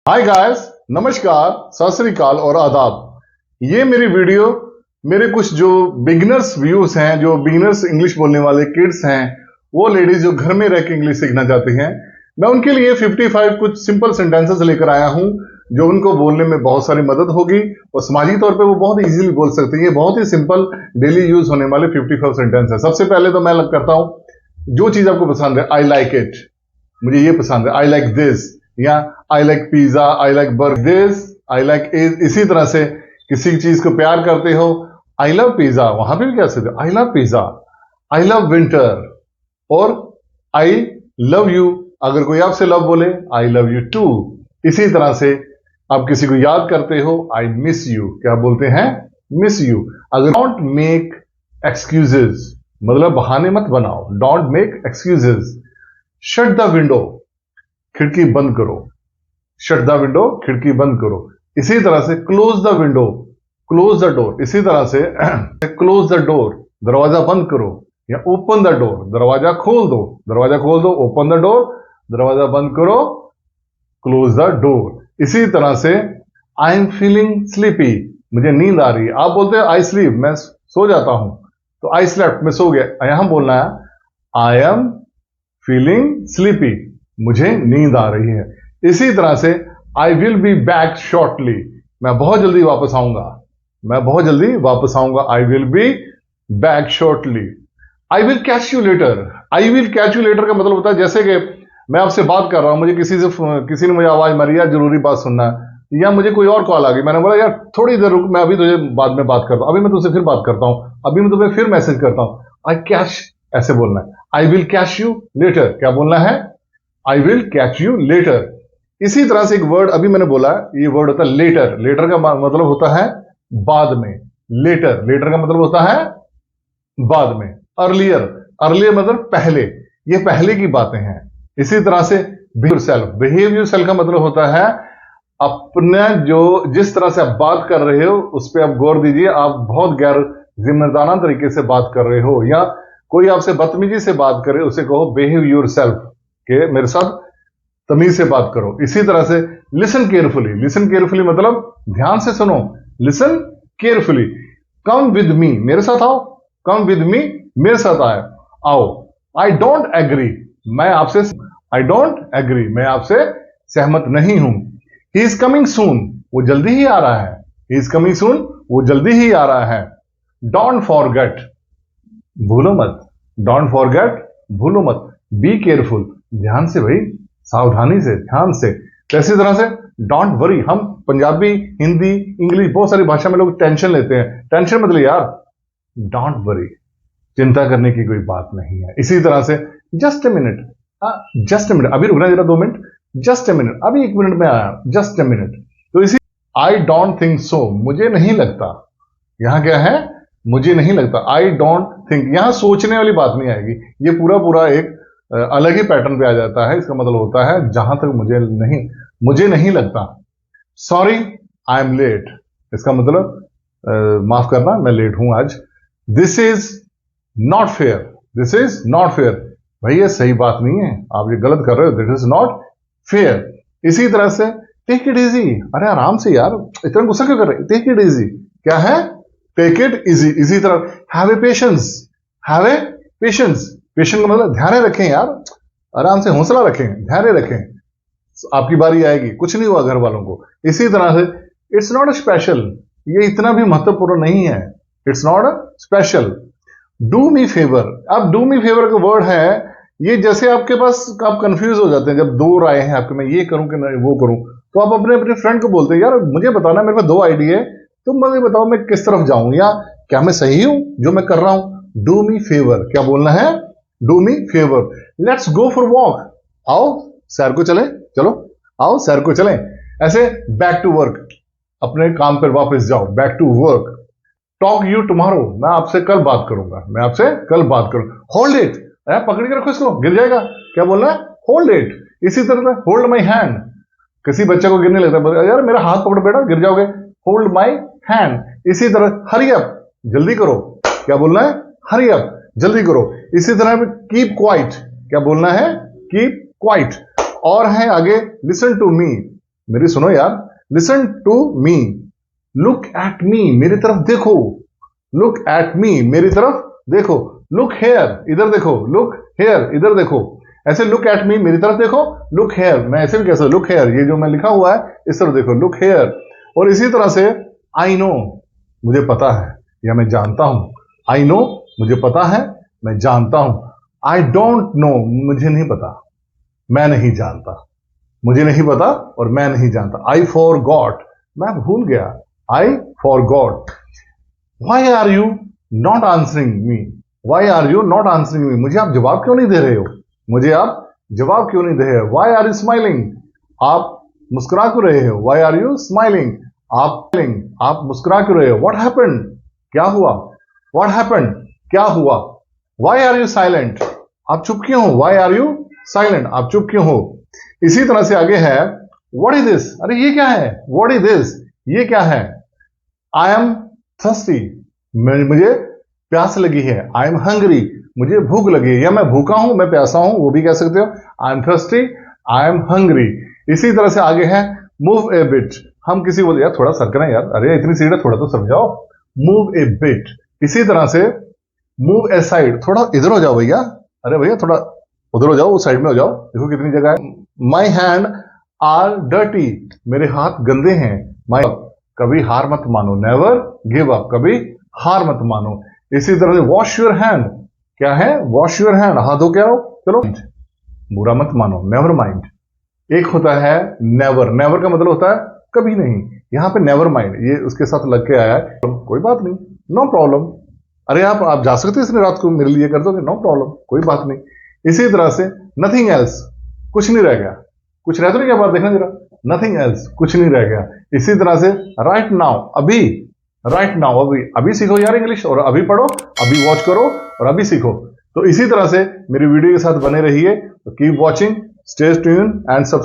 Hi guys, नमस्कार, सत श्री अकाल और आदाब। ये मेरी वीडियो मेरे कुछ जो बिगिनर्स व्यूज हैं, जो बिगिनर्स इंग्लिश बोलने वाले किड्स हैं, वो लेडीज जो घर में रह के इंग्लिश सीखना चाहती हैं, मैं उनके लिए 55 कुछ सिंपल सेंटेंसेस लेकर आया हूं जो उनको बोलने में बहुत सारी मदद होगी और सामाजिक तौर पे वो बहुत इजीली बोल सकते हैं। ये बहुत ही सिंपल डेली यूज होने वाले 55 सेंटेंस है। सबसे पहले तो मैं करता हूं, जो चीज आपको पसंद है, आई लाइक इट, मुझे ये पसंद है, आई लाइक दिस, या I like pizza, I like burger, this, I like is. इसी तरह से किसी चीज को प्यार करते हो, आई लव पिज्जा, वहां पे भी कह सकते हो I love pizza, I love winter, और आई लव यू। अगर कोई आपसे लव बोले, आई लव यू टू। इसी तरह से आप किसी को याद करते हो, आई मिस यू, क्या बोलते हैं, मिस यू। अगर डोंट मेक एक्सक्यूजेज, मतलब बहाने मत बनाओ, don't make excuses. Shut the window, खिड़की बंद करो, शट द विंडो, खिड़की बंद करो। इसी तरह से close the window, close the door. इसी तरह से क्लोज द डोर, दरवाजा बंद करो, या ओपन द डोर, दरवाजा खोल दो, दरवाजा खोल दो, ओपन द डोर, दरवाजा बंद करो, क्लोज द डोर। इसी तरह से आई एम फीलिंग स्लीपी, मुझे नींद आ रही है। आप बोलते हैं आई स्लीप, मैं सो जाता हूं, तो आई स्लेप्ट, मैं सो गया। यहां बोलना है आई एम फीलिंग स्लीपी, मुझे नींद आ रही है। इसी तरह से I will be back shortly, मैं बहुत जल्दी वापस आऊंगा, मैं बहुत जल्दी वापस आऊंगा, I will be back shortly. I will catch you later, I will catch you later का मतलब होता है जैसे कि मैं आपसे बात कर रहा हूं, मुझे किसी ने मुझे आवाज मारी, यार जरूरी बात सुनना है, या मुझे कोई और कॉल आ गई, मैंने बोला यार थोड़ी देर रुक, मैं अभी तुझे बाद में बात करता हूं, अभी मैं तुझसे फिर बात करता हूं, अभी मैं तुम्हें फिर मैसेज करता हूं। आई कैच, ऐसे बोलना है, I will catch you later, क्या बोलना है, I will catch you later. इसी तरह से एक वर्ड अभी मैंने बोला, ये वर्ड होता है लेटर। लेटर का मतलब होता है बाद में, लेटर, लेटर का मतलब होता है बाद में। अर्लियर, अर्लियर मतलब पहले, ये पहले की बातें हैं। इसी तरह से बिहेव योरसेल्फ, बिहेव योरसेल्फ का मतलब होता है अपने जो जिस तरह से आप बात कर रहे हो उस पर आप गौर दीजिए, आप बहुत गैर जिम्मेदाराना तरीके से बात कर रहे हो, या कोई आपसे बदतमीजी से बात करे, उसे कहो बिहेव योरसेल्फ, के मेरे साथ तमीज से बात करो। इसी तरह से लिसन केयरफुली, लिसन केयरफुली मतलब ध्यान से सुनो, listen carefully. Come with me, मेरे साथ आओ, कम विद मी, मेरे साथ आए, आओ। आई डोंट एग्री, मैं आपसे, आई डोंट एग्री, मैं आपसे सहमत नहीं हूं। ही इज कमिंग सून, वो जल्दी ही आ रहा है, ही इज कमिंग सून, वो जल्दी ही आ रहा है। डोंट फॉरगेट, भूलो मत, डोंट फॉरगेट, भूलो मत। बी केयरफुल, ध्यान से भाई, सावधानी से, ध्यान से। तो इसी तरह से डोंट वरी, हम पंजाबी, हिंदी, इंग्लिश, बहुत सारी भाषा में लोग टेंशन लेते हैं, टेंशन मतलब यार डोंट वरी, चिंता करने की कोई बात नहीं है। इसी तरह से just a minute, just a minute, अभी रुकना जरा 2 मिनट, जस्ट ए मिनट, अभी 1 मिनट में आया, जस्ट ए मिनट। तो इसी आई डोंट थिंक सो, मुझे नहीं लगता, यहां क्या है, मुझे नहीं लगता। आई डोंट थिंक, यहां सोचने वाली बात नहीं आएगी, ये पूरा पूरा एक अलग ही पैटर्न पे आ जाता है। इसका मतलब होता है जहां तक मुझे नहीं लगता। सॉरी आई एम लेट, इसका मतलब माफ करना, मैं लेट हूं आज। This is not fair, this is not fair, भाई ये सही बात नहीं है, आप ये गलत कर रहे हो, दिस इज नॉट फेयर। इसी तरह से टेक इट इजी, अरे आराम से यार, इतना गुस्सा क्यों कर रहे, टेक इट इजी, क्या है, टेक इट इजी। इसी तरह have a patience, have a patience, patience का मतलब ध्यान रखें यार, आराम से हौसला रखें, ध्यान रखें, आपकी बारी आएगी, कुछ नहीं हुआ घर वालों को। इसी तरह से इट्स नॉट अ स्पेशल, ये इतना भी महत्वपूर्ण नहीं है, it's not a special. Do me favour, अब डू मी फेवर का वर्ड है, ये जैसे आपके पास आप कंफ्यूज हो जाते हैं, जब 2 राय हैं आपके, मैं ये करूं कि नहीं वो करूं, तो आप अपने अपने फ्रेंड को बोलते हैं यार मुझे बताना, मेरे पास 2 आइडिया है, तुम मुझे बताओ मैं किस तरफ जाऊं, या क्या मैं सही हूं जो मैं कर रहा हूं। डू मी फेवर, क्या बोलना है, do me favour. Let's go for walk, आओ सैर को चलें, चलो आओ सैर को चलें। ऐसे बैक टू वर्क, अपने काम पर वापस जाओ, back to work. Talk you tomorrow, मैं आपसे कल बात करूंगा, मैं आपसे कल बात करूंगा। होल्ड इट, पकड़ के रखो इसको, गिर जाएगा, क्या बोलना है, होल्ड इट। इसी तरह होल्ड माई हैंड, किसी बच्चे को गिरने लगता है, यार मेरा हाथ पकड़ो बेटा, गिर जाओगे, होल्ड माई हैंड। इसी तरह हरी अप, जल्दी करो, क्या बोलना है, हरी अप, जल्दी करो। इसी तरह कीप क्वाइट, क्या बोलना है, कीप क्वाइट। और है आगे लिसन टू मी, मेरी सुनो यार, listen to me, look at me, मेरी तरफ देखो, लुक एट मी, मेरी तरफ देखो, लुक हेयर, इधर देखो, लुक हेयर, इधर देखो, ऐसे लुक एट मी, मेरी तरफ देखो, लुक हेयर, मैं ऐसे भी कह सकता हूं लुक हेयर, ये जो मैं लिखा हुआ है इस तरफ देखो, लुक हेयर। और इसी तरह से आई नो, मुझे पता है या मैं जानता हूं, आई नो, मुझे पता है, मैं जानता हूं। आई डोंट नो, मुझे नहीं पता, मैं नहीं जानता, मुझे नहीं पता और मैं नहीं जानता। आई फॉर गॉट, मैं भूल गया, I forgot. Why are you not answering me, why are you not answering me, मुझे आप जवाब क्यों नहीं दे रहे हो, मुझे आप जवाब क्यों नहीं दे रहे हो। वाई आर यू स्माइलिंग, आप मुस्कुरा क्यों रहे हो, वाई आर यू स्माइलिंग, आप मुस्कुरा क्यों रहे हो। व्हाट हैपेंड, क्या हुआ, व्हाट हैपेंड, क्या हुआ। वाई आर यू साइलेंट, आप चुप क्यों हो, वाई आर यू साइलेंट, आप चुप क्यों हो। इसी तरह से आगे है व्हाट इज दिस, अरे ये क्या है, व्हाट इज दिस, ये क्या है। आई एम थर्स्टी, मुझे प्यास लगी है, आई एम हंग्री, मुझे भूख लगी है, या मैं भूखा हूं, मैं प्यासा हूं, वो भी कह सकते हो, I am thirsty, I am hungry. इसी तरह से आगे है मूव ए बिट, हम किसी को यार थोड़ा सरकना यार, अरे इतनी सीट है थोड़ा तो समझाओ, मूव ए बिट। इसी तरह से मूव ए साइड, थोड़ा इधर हो जाओ भैया, अरे भैया थोड़ा उधर हो जाओ, उस साइड में हो जाओ, देखो कितनी जगह है। माई हैंड आर डर्टी, मेरे हाथ गंदे हैं। माई, कभी हार मत मानो, नेवर गिव अप, कभी हार मत मानो। इसी तरह से वॉश योर हैंड, क्या है, वॉश योर हैंड, हाथ धो के आओ, चलो, बुरा मत मानो, नेवर माइंड। एक होता है नेवर, नेवर का मतलब होता है कभी नहीं, यहां पे नेवर माइंड ये उसके साथ लग के आया है, कोई बात नहीं, नो प्रॉब्लम, अरे आप जा सकते हैं इसने रात को मेरे लिए कर दोगे, नो प्रॉब्लम, कोई बात नहीं। इसी तरह से नथिंग एल्स, कुछ नहीं रह गया, कुछ रह तो नहीं गया, बात देखना जरा, नथिंग एल्स, कुछ नहीं रह गया। इसी तरह से राइट नाउ, अभी, राइट नाउ, अभी सीखो यार इंग्लिश, और अभी पढ़ो, अभी वॉच करो और अभी सीखो। तो इसी तरह से मेरी वीडियो के साथ बने रहिए, keep watching, stay tuned and subscribe.